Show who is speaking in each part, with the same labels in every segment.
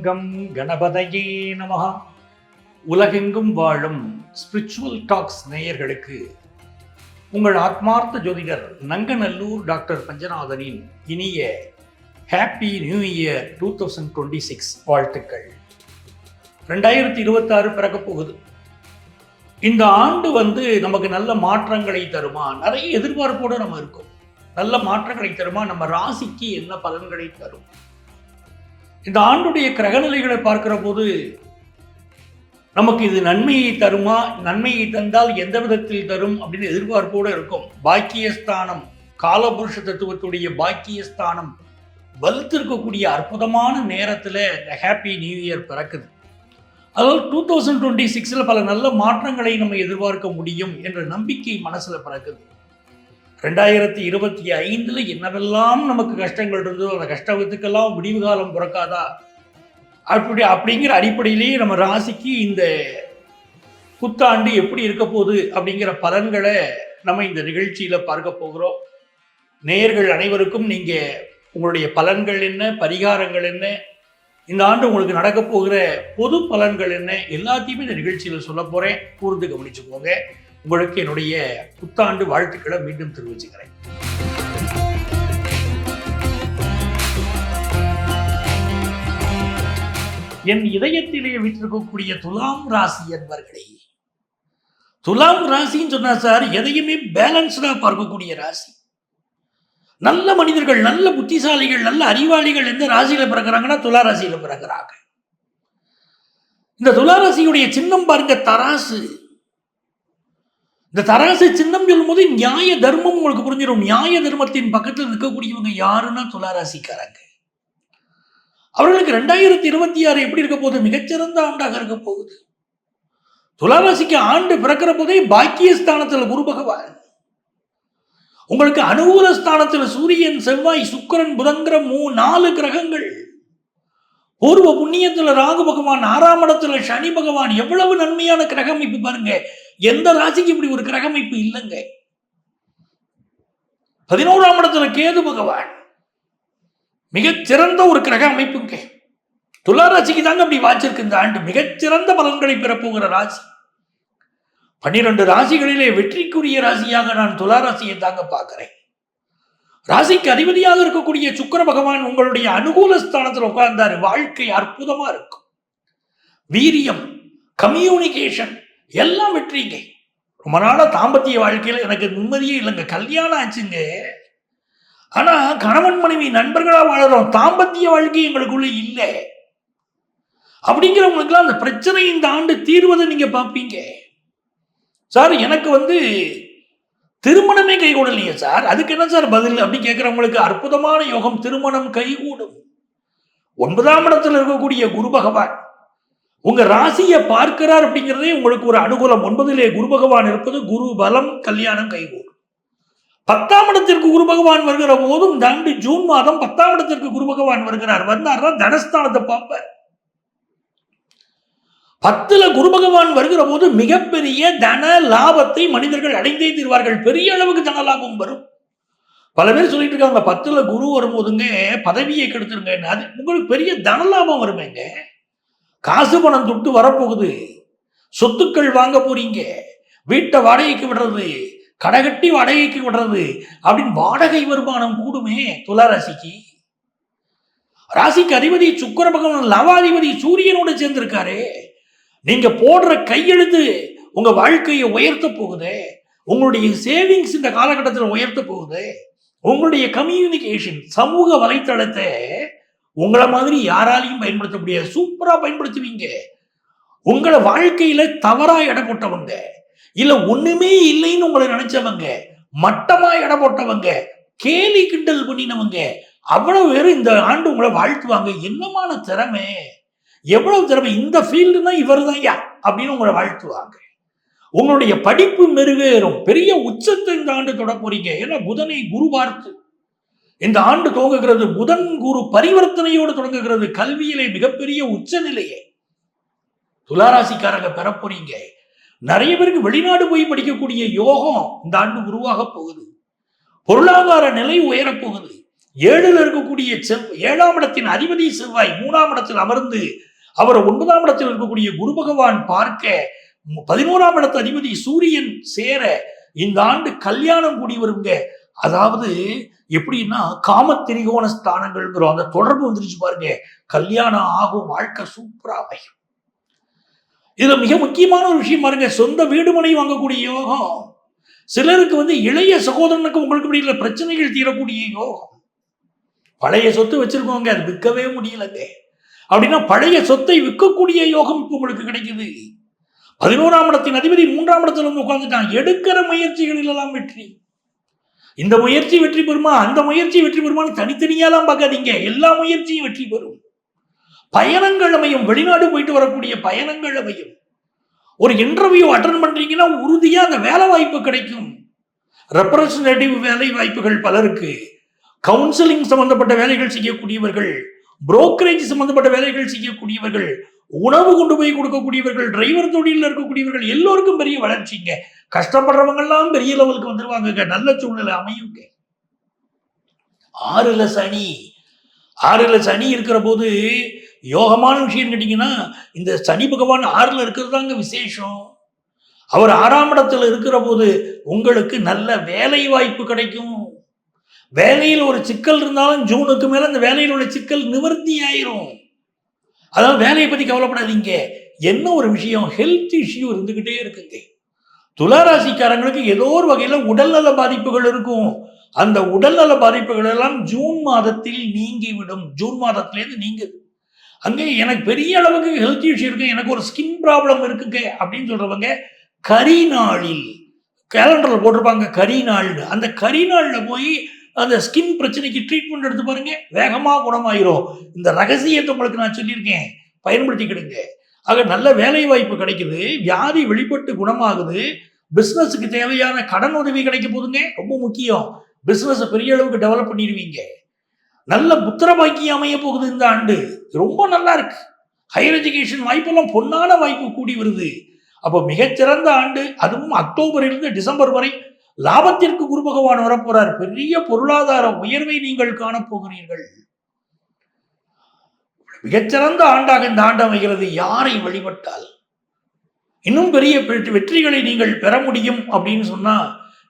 Speaker 1: சத்சங்கம் கணபதையே நமஹ. உலகெங்கும் வாழும் ஸ்பிரிச்சுவல் டாக்ஸ் நேயர்களுக்கு உங்கள் ஆத்மார்த்த ஜோதிடர் நங்கநல்லூர் டாக்டர் பஞ்சநாதனின் இனிய ஹாப்பி நியூ இயர் 2026 வாழ்த்துக்கள். 2026 பிறக்க போகுது. இந்த ஆண்டு நமக்கு நல்ல மாற்றங்களை தருமா? நிறைய எதிர்பார்ப்போடு நம்ம இருக்கோம். நல்ல மாற்றங்களை தருமா? நம்ம ராசிக்கு என்ன பலன்களை தரும்? இந்த ஆண்டுடைய கிரகநிலைகளை பார்க்கிற போது நமக்கு இது நன்மையை தருமா? நன்மையை தந்தால் எந்த விதத்தில் தரும் அப்படின்னு எதிர்பார்ப்போடு இருக்கும். பாக்கியஸ்தானம், காலபுருஷ தத்துவத்துடைய பாக்கியஸ்தானம் வலுத்திருக்கக்கூடிய அற்புதமான நேரத்தில் இந்த ஹாப்பி நியூ இயர் பிறக்குது. அதாவது 2026 பல நல்ல மாற்றங்களை நம்ம எதிர்பார்க்க முடியும் என்ற நம்பிக்கை மனசுல பிறக்குது. 2025 என்னவெல்லாம் நமக்கு கஷ்டங்கள் இருந்ததோ அந்த கஷ்டத்துக்கெல்லாம் விடிவு காலம் பிறக்காதா அப்படிங்கிற அடிப்படையிலேயே நம்ம ராசிக்கு இந்த புத்தாண்டு எப்படி இருக்க போகுது அப்படிங்கிற பலன்களை நம்ம இந்த நிகழ்ச்சியில பார்க்க போகிறோம். நேயர்கள் அனைவருக்கும் நீங்க உங்களுடைய பலன்கள் என்ன, பரிகாரங்கள் என்ன, இந்த ஆண்டு உங்களுக்கு நடக்க போகிற பொது பலன்கள் என்ன, எல்லாத்தையுமே இந்த நிகழ்ச்சியில சொல்ல போறேன். கூர்ந்து கவனிச்சுக்கோங்க. உங்களுக்கு என்னுடைய புத்தாண்டு வாழ்த்துக்களை மீண்டும் தெரிவிச்சுக்கிறேன். என் இதயத்திலே வீற்றிருக்கக்கூடிய துலாம் ராசி என்பர்களே, துலாம் ராசின்னு சொன்னா சார் எதையுமே பேலன்ஸ்டா பார்க்கக்கூடிய ராசி. நல்ல மனிதர்கள், நல்ல புத்திசாலிகள், நல்ல அறிவாளிகள் எந்த ராசியில பிறக்கிறாங்கன்னா துலா ராசியில பிறக்கிறாங்க. இந்த துலா ராசியுடைய சின்னம் பாருங்க, தராசு. இந்த தராசு சின்னம் சொல்லும் போது நியாய தர்மம் உங்களுக்கு புரிஞ்சிடும். நியாய தர்மத்தின் பக்கத்தில் நிற்கக்கூடியவங்க யாருன்னா துளாராசிக்காரங்க. அவர்களுக்கு 2026 எப்படி இருக்க போகுது? மிகச்சிறந்த ஆண்டாக இருக்க போகுது. துளாராசிக்கு ஆண்டு பிறக்கிற போதே பாக்கியஸ்தானத்தில் குரு பகவான், உங்களுக்கு அனுகூல ஸ்தானத்தில் சூரியன், செவ்வாய், சுக்கிரன், புதன்கிற 4 கிரகங்கள், பூர்வ புண்ணியத்தில் ராகு பகவான், 6ஆம் இடத்துல சனி பகவான். எவ்வளவு நன்மையான கிரகமைப்பு பாருங்க. எந்த ராசிக்கு இப்படி ஒரு கிரகமைப்பு இல்லைங்க. 11ஆம் இடத்துல கேது பகவான், மிகச்சிறந்த ஒரு கிரக அமைப்புங்க. துலா ராசிக்கு தாங்க அப்படி வாச்சிருக்கு இந்த ஆண்டு. மிகச்சிறந்த பலன்களை பெறப்போகிற ராசி. 12 ராசிகளிலே வெற்றிக்குரிய ராசியாக நான் துலா ராசியை தாங்க பார்க்கிறேன். ராசிக்கு அதிபதியாக இருக்கக்கூடிய சுக்கிர பகவான் உங்களுடைய அனுகூல ஸ்தானத்தில் உட்கார்ந்தாரு. வாழ்க்கை அற்புதமா இருக்கும். வீரியம், கம்யூனிகேஷன் எல்லாம் வெற்றிங்க. ரொம்ப நாளா தாம்பத்திய வாழ்க்கையில எனக்கு நிம்மதியே இல்லைங்க. கல்யாணம் ஆச்சுங்க, ஆனா கணவன் மனைவி நண்பர்களா வாழறோம், தாம்பத்திய வாழ்க்கை எங்களுக்குள்ள இல்லை. அப்படிங்கிறவங்களுக்குலாம் அந்த பிரச்சனை இந்த ஆண்டு தீர்வதை நீங்க பார்ப்பீங்க. சார் எனக்கு திருமணமே கைகூடலையே சார், அதுக்கு என்ன சார் பதில் அப்படி கேட்கிறவங்களுக்கு அற்புதமான யோகம். திருமணம் கைகூடும். 9ஆம் இடத்துல இருக்கக்கூடிய குரு பகவான் உங்க ராசியை பார்க்கிறார். அப்படிங்கிறதே உங்களுக்கு ஒரு அனுகூலம். 9லே குரு பகவான் இருப்பது குரு பலம், கல்யாணம் கைகூடும். 10ஆம் இடத்திற்கு குரு பகவான் வருகிற போதும் இந்த ஆண்டு ஜூன் மாதம் 10ஆம் இடத்திற்கு குரு பகவான் வருகிறார். வந்தார்னா தனஸ்தானத்தை பார்ப்பார். 10ல குரு பகவான் வருகிற போது மிகப்பெரிய தன லாபத்தை மனிதர்கள் அடைந்தே தீர்வார்கள். பெரிய அளவுக்கு தன லாபம் வரும். பல பேர் சொல்லிட்டு இருக்காங்க 10ல குரு வரும்போதுங்க பதவியை கெடுத்துருங்க. அது உங்களுக்கு பெரிய தன லாபம் வருமேங்க. காசு பணம் தொட்டு வரப்போகுது. சொத்துக்கள் வாங்க போறீங்க. வீட்டை வாடகைக்கு விடுறது, கடைகட்டி வாடகைக்கு விடுறது அப்படின்னு வாடகை வருமானம் கூடுமே துலா ராசிக்கு. ராசிக்கு அதிபதி சுக்கிர பகவான், லவாதிபதி சூரியனோடு சேர்ந்திருக்காரு. நீங்க போடுற கையெழுத்து உங்க வாழ்க்கையை உயர்த்த போகுது. உங்களுடைய சேவிங்ஸ் இந்த காலகட்டத்தில் உயர்த்த போகுது. உங்களுடைய கம்யூனிகேஷன், சமூக வலைத்தளத்தை உங்களை மாதிரி யாராலையும் பயன்படுத்த முடியாது. சூப்பரா பயன்படுத்துவீங்க. உங்களை வாழ்க்கையில தவறா இடம் போட்டவங்க, இல்ல ஒண்ணுமே இல்லைன்னு உங்களை நினைச்சவங்க, மட்டமா இடம் போட்டவங்க, கேலி கிண்டல் பண்ணினவங்க அவ்வளவு பேரும் இந்த ஆண்டு உங்களை வாழ்த்துவாங்க. என்னமான திறமை, எவ்வளவு திறமை, இந்த ஃபீல்டுனா இவர் தான் யா அப்படின்னு உங்களை வாழ்த்துவாங்க. உங்களுடைய படிப்பு மெருகேறும். பெரிய உச்சத்தை இந்த ஆண்டு தொட போறீங்க. ஏன்னா புதனை குரு பார்த்து இந்த ஆண்டு துவங்குகிறது. புதன் குரு பரிவர்த்தனையோடு தொடங்குகிறது. கல்வியிலே மிகப்பெரிய உச்ச நிலையை துளாராசிக்காரங்க பெற போறீங்க. நிறைய பேருக்கு வெளிநாடு போய் படிக்கக்கூடிய யோகம் இந்த ஆண்டு உருவாக போகுது. பொருளாதார நிலை உயரப்போகுது. ஏழுல இருக்கக்கூடிய 7ஆம் இடத்தின் அதிபதி செவ்வாய் 3ஆம் இடத்தில் அமர்ந்து அவர் 9ஆம் இடத்தில் இருக்கக்கூடிய குரு பகவான் பார்க்க 11ஆம் இடத்து அதிபதி சூரியன் சேர இந்த ஆண்டு கல்யாணம் கூடி வருங்க. அதாவது எப்படின்னா காம திரிகோண ஸ்தானங்கள்ங்கிறோம், அந்த தொடர்பு வந்துருச்சு பாருங்க. கல்யாணம் ஆகும், வாழ்க்கை சூப்பரா அமையும். இதுல மிக முக்கியமான ஒரு விஷயம் பாருங்க, சொந்த வீடு மனை வாங்கக்கூடிய யோகம். சிலருக்கு இளைய சகோதரனுக்கு உங்களுக்கு முடியல பிரச்சனைகள் தீரக்கூடிய யோகம். பழைய சொத்து வச்சிருக்கோங்க, அது விற்கவே முடியலங்க அப்படின்னா பழைய சொத்தை விற்கக்கூடிய யோகம் இப்ப உங்களுக்கு கிடைக்குது. 11ஆம் இடத்தின் அதிபதி 3ஆம் இடத்துல உட்கார்ந்துட்டான். எடுக்கிற முயற்சிகளில் எல்லாம் வெற்றி. இந்த முயற்சி வெற்றி பெறுமா, அந்த முயற்சி வெற்றி பெறுமான்னு தனித்தனியாலாம் பார்க்காதீங்க, எல்லா முயற்சியும் வெற்றி பெறும். பயணங்கள் அமையும், வெளிநாடு போயிட்டு வரக்கூடிய பயணங்கள் அமையும். ஒரு இன்டர்வியூ அட்டன் பண்றீங்கன்னா உறுதியா அந்த வேலை வாய்ப்பு கிடைக்கும். ரெப்ரசன்டேட்டிவ் வேலை வாய்ப்புகள் பலருக்கு, கவுன்சிலிங் சம்பந்தப்பட்ட வேலைகள் செய்யக்கூடியவர்கள், புரோக்கரேஜ் சம்பந்தப்பட்ட வேலைகள் செய்யக்கூடியவர்கள், உணவு கொண்டு போய் கொடுக்கக்கூடியவர்கள், டிரைவர் தொழிலில் இருக்கக்கூடியவர்கள், எல்லோருக்கும் பெரிய வளர்ச்சிங்க. கஷ்டப்படுறவங்க எல்லாம் பெரிய லெவலுக்கு வந்துருவாங்க. நல்ல சூழ்நிலை அமையுங்க. 6ல சனி, 6ல சனி இருக்கிற போது யோகமான விஷயம் கேட்டீங்கன்னா, இந்த சனி பகவான் 6ல இருக்கிறது தாங்க விசேஷம். அவர் 6ஆம் இடத்துல இருக்கிற போது உங்களுக்கு நல்ல வேலை வாய்ப்பு கிடைக்கும். வேலையில் ஒரு சிக்கல் இருந்தாலும் ஜூனுக்கு மேல அந்த வேலையில் உள்ள சிக்கல் நிவர்த்தி ஆயிரும். அதாவது வேலையை பத்தி கவலைப்படாதீங்க. என்ன ஒரு விஷயம், ஹெல்த் இஷ்யூ இருந்துகிட்டே இருக்குங்க. துளாராசிக்காரங்களுக்கு ஏதோ ஒரு வகையில உடல்நல பாதிப்புகள் இருக்கும். அந்த உடல்நல பாதிப்புகள் எல்லாம் ஜூன் மாதத்தில் நீங்கிவிடும். ஜூன் மாதத்திலேருந்து நீங்குது. அங்கே எனக்கு பெரிய அளவுக்கு ஹெல்த் இஷ்யூ இருக்கு, எனக்கு ஒரு ஸ்கின் ப்ராப்ளம் இருக்குங்க அப்படின்னு சொல்றவங்க கரி நாளில் கேலண்டர்ல போட்டிருப்பாங்க கரி நாள்னு. அந்த கரி நாள்ல போய் அந்த ஸ்கின் பிரச்சனைக்கு ட்ரீட்மெண்ட் எடுத்து பாருங்க, வேகமா குணமாயிரும். இந்த ரகசியத்தை உங்களுக்கு நான் சொல்லியிருக்கேன், பயன்படுத்திக்கிடுங்க. ஆக நல்ல வேலை வாய்ப்பு கிடைக்குது, வியாதி வெளிப்பட்டு குணமாகுது, பிசினஸுக்கு தேவையான கடன் உதவி கிடைக்க போதுங்க. ரொம்ப முக்கியம், பிசினஸ் பெரிய அளவுக்கு டெவலப் பண்ணிடுவீங்க. நல்ல புத்திர பாக்கியம் அமைய போகுது இந்த ஆண்டு, ரொம்ப நல்லா இருக்கு. ஹையர் எஜுகேஷன் வாய்ப்பெல்லாம் பொன்னான வாய்ப்பு கூடி வருது. அப்போ மிகச்சிறந்த ஆண்டு. அதுவும் அக்டோபரிலிருந்து டிசம்பர் வரை லாபத்திற்கு குரு பகவான் வரப்போறார். பெரிய பொருளாதார உயர்வை நீங்கள் காணப்போகிறீர்கள். மிகச்சிறந்த ஆண்டாக இந்த ஆண்டு அமைகிறது. யாரை வழிபட்டால் இன்னும் பெரிய வெற்றிகளை நீங்கள் பெற முடியும் அப்படின்னு சொன்னா,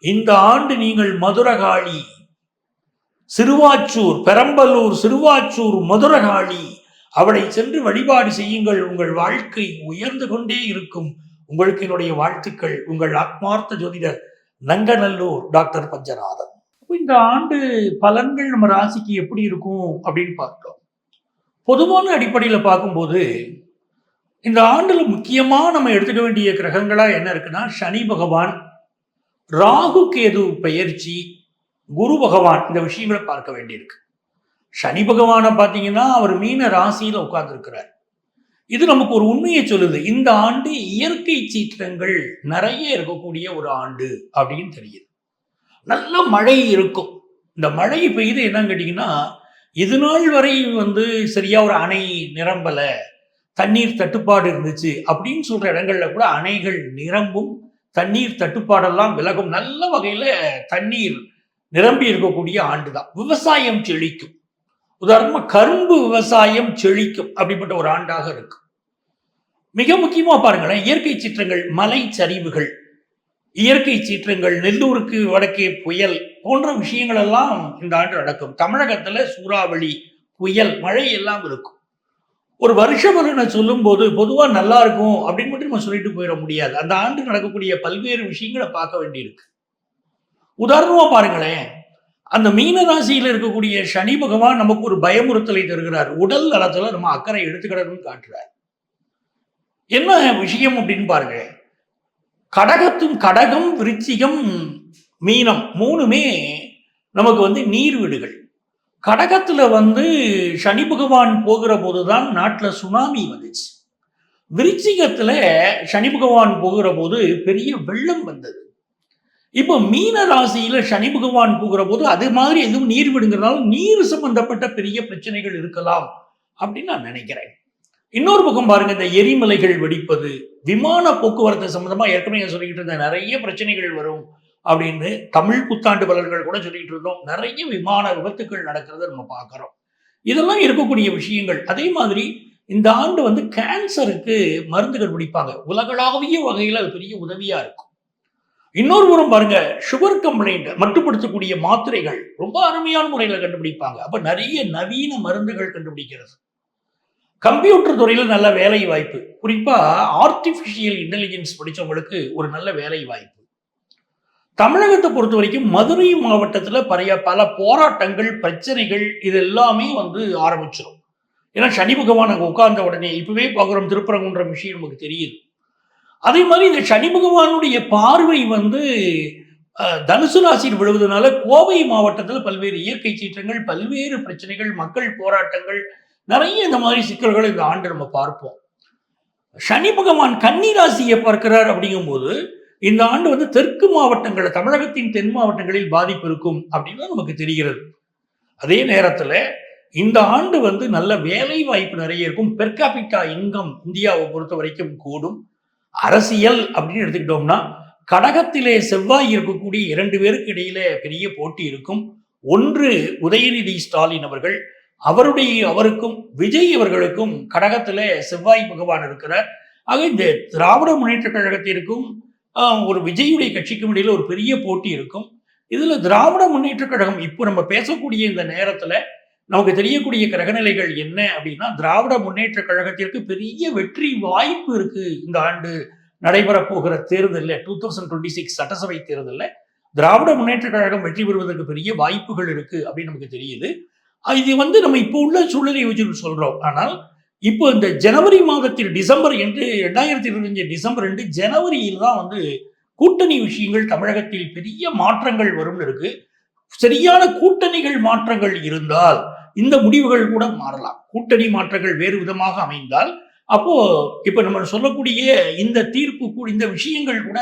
Speaker 1: இந்த ஆண்டு நீங்கள் மதுரகாளி, சிறுவாச்சூர், பெரம்பலூர், சிறுவாச்சூர், மதுரகாளி அவளை சென்று வழிபாடு செய்யுங்கள். உங்கள் வாழ்க்கை உயர்ந்து கொண்டே இருக்கும். உங்களுக்கு என்னுடைய வாழ்த்துக்கள். உங்கள் ஆத்மார்த்த ஜோதிடர் நங்கநல்லூர் டாக்டர் பஞ்சநாதன். இந்த ஆண்டு பலன்கள் நம்ம ராசிக்கு எப்படி இருக்கும் அப்படின்னு பார்த்தோம். பொதுவான அடிப்படையில் பார்க்கும்போது இந்த ஆண்டுல முக்கியமா நம்ம எடுத்துக்க வேண்டிய கிரகங்களா என்ன இருக்குன்னா, சனி பகவான், ராகு கேது பெயர்ச்சி, குரு பகவான், இந்த விஷயங்களை பார்க்க வேண்டியிருக்கு. சனி பகவானை பார்த்தீங்கன்னா அவர் மீன ராசியில உட்கார்ந்து இருக்கிறார். இது நமக்கு ஒரு உண்மையை சொல்லுது. இந்த ஆண்டு இயற்கை சீற்றங்கள் நிறைய இருக்கக்கூடிய ஒரு ஆண்டு அப்படின்னு தெரியுது. நல்ல மழை இருக்கும். இந்த மழை பெய்து என்னன்னு கேட்டீங்கன்னா, இது நாள் வரை சரியா ஒரு அணை நிரம்பல, தண்ணீர் தட்டுப்பாடு இருந்துச்சு அப்படின்னு சொல்ற இடங்கள்ல கூட அணைகள் நிரம்பும், தண்ணீர் தட்டுப்பாடெல்லாம் விலகும். நல்ல வகையில தண்ணீர் நிரம்பி இருக்கக்கூடிய ஆண்டு தான். விவசாயம் செழிக்கும். உதாரணமா கரும்பு விவசாயம் செழிக்கும். அப்படிப்பட்ட ஒரு ஆண்டாக இருக்கு. மிக முக்கியமா பாருங்களேன், இயற்கை சீற்றங்கள், மலை சரிவுகள், இயற்கை சீற்றங்கள், நெல்லூருக்கு வடக்கே புயல் போன்ற விஷயங்கள் எல்லாம் இந்த ஆண்டு நடக்கும். தமிழகத்துல சூறாவளி, புயல், மழை எல்லாம் இருக்கும். ஒரு வருஷ பலனை சொல்லும் போது பொதுவா நல்லா இருக்கும் அப்படின்னு மட்டும் நம்ம சொல்லிட்டு போயிட முடியாது. அந்த ஆண்டு நடக்கக்கூடிய பல்வேறு விஷயங்களை பார்க்க வேண்டியிருக்கு. உதாரணமா பாருங்களேன், அந்த மீன ராசியில இருக்கக்கூடிய சனி பகவான் நமக்கு ஒரு பயமுறுத்தலை தருகிறார். உடல் நலத்துல நம்ம அக்கறை எடுத்துக்கிடணும்னு காட்டுறார். என்ன விஷயம் அப்படின்னு பாருங்க, கடகம், விருச்சிகம், மீனம் மூணுமே நமக்கு நீர் வீடுகள். கடகத்துல சனி பகவான் போகிற போதுதான் நாட்டுல சுனாமி வந்துச்சு. விருச்சிகத்துல சனி பகவான் போகிற போது பெரிய வெள்ளம் வந்தது. இப்போ மீன ராசியில சனி பகவான் போகிற போது அது மாதிரி எதுவும் நீர் விடுங்கிறதால நீர் சம்பந்தப்பட்ட பெரிய பிரச்சனைகள் இருக்கலாம் அப்படின்னு நான் நினைக்கிறேன். இன்னொரு பக்கம் பாருங்க, இந்த எரிமலைகள் வெடிப்பது, விமான போக்குவரத்து சம்பந்தமா ஏற்கனவே சொல்லிக்கிட்டு இருந்த நிறைய பிரச்சனைகள் வரும். அப்படின்னு தமிழ் புத்தாண்டு பலன்கள் கூட சொல்லிட்டு இருந்தோம். நிறைய விமான விபத்துக்கள் நடக்கிறத நம்ம பார்க்கிறோம். இதெல்லாம் இருக்கக்கூடிய விஷயங்கள். அதே மாதிரி இந்த ஆண்டு வந்து கேன்சருக்கு மருந்து கண்டுபிடிப்பாங்க. உலகளாவிய வகையில் அது பெரிய உதவியா இருக்கும். இன்னொரு புறம் பாருங்க, சுகர் கம்ப்ளைண்ட் மட்டுப்படுத்தக்கூடிய மாத்திரைகள் ரொம்ப அருமையான முறையில் கண்டுபிடிப்பாங்க. அப்ப நிறைய நவீன மருந்துகள் கண்டுபிடிக்கிறது. கம்ப்யூட்டர் துறையில் நல்ல வேலை வாய்ப்பு, குறிப்பா ஆர்டிபிஷியல் இன்டெலிஜென்ஸ் படிச்சவங்களுக்கு ஒரு நல்ல வேலை வாய்ப்பு. தமிழகத்தை பொறுத்த வரைக்கும் மதுரை மாவட்டத்தில் பல போராட்டங்கள், பிரச்சனைகள் இது எல்லாமே வந்து ஆரம்பிச்சிடும். ஏன்னா சனி பகவான் அங்கே உட்கார்ந்த உடனே இப்பவே பார்க்குறோம், திருப்பரங்குன்ற விஷயம் நமக்கு தெரியுது. அதே மாதிரி இந்த சனி பகவானுடைய பார்வை வந்து தனுசு ராசியில் விழுவதனால கோவை மாவட்டத்தில் பல்வேறு இயற்கை சீற்றங்கள், பல்வேறு பிரச்சனைகள், மக்கள் போராட்டங்கள், நிறைய இந்த மாதிரி சிக்கல்களை இந்த ஆண்டு நம்ம பார்ப்போம். சனி பகவான் கன்னி ராசியை பார்க்கிறார் அப்படிங்கும்போது இந்த ஆண்டு வந்து தெற்கு மாவட்டங்கள், தமிழகத்தின் தென் மாவட்டங்களில் பாதிப்பு இருக்கும் அப்படின்னு நமக்கு தெரிகிறது. அதே நேரத்தில் இந்த ஆண்டு வந்து நல்ல வேலை வாய்ப்பு நிறைய இருக்கும். பெர்காபிட்டா இன்கம் இந்தியாவை பொறுத்த வரைக்கும் கூடும். அரசியல் அப்படின்னு எடுத்துக்கிட்டோம்னா கடகத்திலே செவ்வாய் இருக்கக்கூடிய 2 பேருக்கு இடையில பெரிய போட்டி இருக்கும். ஒன்று உதயநிதி ஸ்டாலின் அவர்கள், அவருக்கும் விஜய் அவர்களுக்கும் கடகத்துல செவ்வாய் பகவான் இருக்கிறார். ஆக இந்த திராவிட முன்னேற்ற கழகத்திற்கும் ஒரு விஜயுடைய கட்சிக்கும் இடையில ஒரு பெரிய போட்டி இருக்கும். இதுல திராவிட முன்னேற்ற கழகம் இப்போ நம்ம பேசக்கூடிய இந்த நேரத்துல நமக்கு தெரியக்கூடிய கிரகநிலைகள் என்ன அப்படின்னா, திராவிட முன்னேற்ற கழகத்திற்கு பெரிய வெற்றி வாய்ப்பு இருக்கு. இந்த ஆண்டு நடைபெற போகிற தேர்தலில் 2026 சட்டசபை தேர்தலில் திராவிட முன்னேற்ற கழகம் வெற்றி பெறுவதற்கு பெரிய வாய்ப்புகள் இருக்கு அப்படின்னு நமக்கு தெரியுது. இது வந்து நம்ம இப்போ உள்ள சூழ்நிலையை வச்சு சொல்றோம். ஆனால் இப்போ இந்த ஜனவரி மாதத்தில் டிசம்பர் என்று 2025 டிசம்பர் 2 ஜனவரியில் தான் வந்து கூட்டணி விஷயங்கள் தமிழகத்தில் பெரிய மாற்றங்கள் வரும்னு இருக்கு. சரியான கூட்டணிகள் மாற்றங்கள் இருந்தால் இந்த முடிவுகள் கூட மாறலாம். கூட்டணி மாற்றங்கள் வேறு விதமாக அமைந்தால் அப்போ இப்ப நம்ம சொல்லக்கூடிய இந்த தீர்ப்பு, இந்த விஷயங்கள் கூட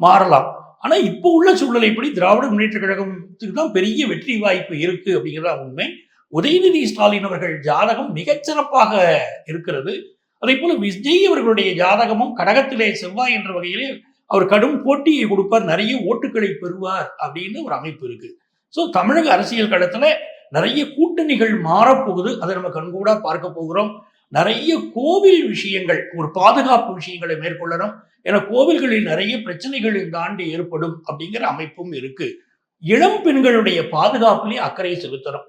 Speaker 1: மாறலாம். ஆனா இப்போ உள்ள சூழ்நிலைப்படி திராவிட முன்னேற்ற கழகத்துக்கு தான் பெரிய வெற்றி வாய்ப்பு இருக்கு அப்படிங்கிறதா உண்மை. உதயநிதி ஸ்டாலின் அவர்கள் ஜாதகம் மிகச்சிறப்பாக இருக்கிறது. அதே போல விஜய் அவர்களுடைய ஜாதகமும் கடகத்திலே செவ்வாய் என்ற வகையிலே அவர் கடும் போட்டியை கொடுப்பார், நிறைய ஓட்டுகளை பெறுவார் அப்படின்னு ஒரு அமைப்பு இருக்கு. ஸோ தமிழக அரசியல் களத்துல நிறைய கூட்டணிகள் மாறப்போகுது. அதை நம்ம கண்கூடா பார்க்க போகிறோம். நிறைய கோவில் விஷயங்கள், ஒரு பாதுகாப்பு விஷயங்களை மேற்கொள்ளணும். ஏன்னா கோவில்களில் நிறைய பிரச்சனைகள் இந்த ஆண்டு ஏற்படும் அப்படிங்கிற அமைப்பும் இருக்கு. இளம் பெண்களுடைய பாதுகாப்பிலே அக்கறை செலுத்தணும்.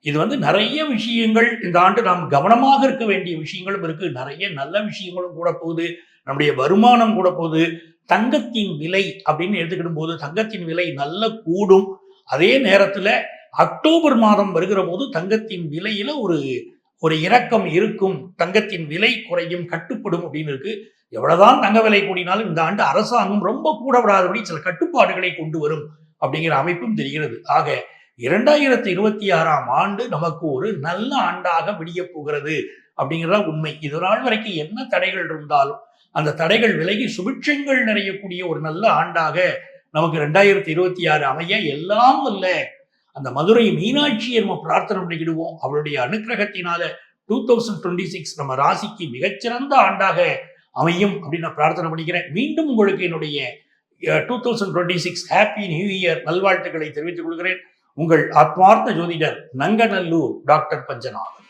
Speaker 1: இது வந்து நிறைய விஷயங்கள் இந்த ஆண்டு நாம் கவனமாக இருக்க வேண்டிய விஷயங்களும் இருக்கு. நிறைய நல்ல விஷயங்களும் கூட போகுது. நம்முடைய வருமானம் கூட போகுது. தங்கத்தின் விலை அப்படின்னு எடுத்துக்கிடும் போது தங்கத்தின் விலை நல்ல கூடும். அதே நேரத்துல அக்டோபர் மாதம் வருகிற போது தங்கத்தின் விலையில ஒரு இறக்கம் இருக்கும். தங்கத்தின் விலை குறையும், கட்டுப்படும் அப்படின்னு இருக்கு. எவ்வளவுதான் தங்க விலை கூடினாலும் இந்த ஆண்டு அரசாங்கம் ரொம்ப கூட விடாதபடி சில கட்டுப்பாடுகளை கொண்டு வரும் அப்படிங்கிற அமைப்பும் தெரிகிறது. ஆக 2026ஆம் ஆண்டு நமக்கு ஒரு நல்ல ஆண்டாக விடிய போகிறது அப்படிங்கிறதா உண்மை. இது நாள் வரைக்கும் என்ன தடைகள் இருந்தாலும் அந்த தடைகள் விலகி சுபிட்சங்கள் நிறையக்கூடிய ஒரு நல்ல ஆண்டாக நமக்கு 2026 அமைய எல்லாம் அல்ல அந்த மதுரை மீனாட்சியை நம்ம பிரார்த்தனை பண்ணிக்கிடுவோம். அவருடைய அனுக்கிரகத்தினால 2026 நம்ம ராசிக்கு மிகச்சிறந்த ஆண்டாக அமையும் அப்படின்னு நான் பிரார்த்தனை பண்ணிக்கிறேன். மீண்டும் உங்களுக்கு என்னுடைய 2026 ஹாப்பி நியூ இயர் நல்வாழ்த்துக்களை தெரிவித்துக் கொள்கிறேன். உங்கள் ஆத்மார்த்த ஜோதிடர் நங்கநல்லூர் டாக்டர் பஞ்சநாதன்.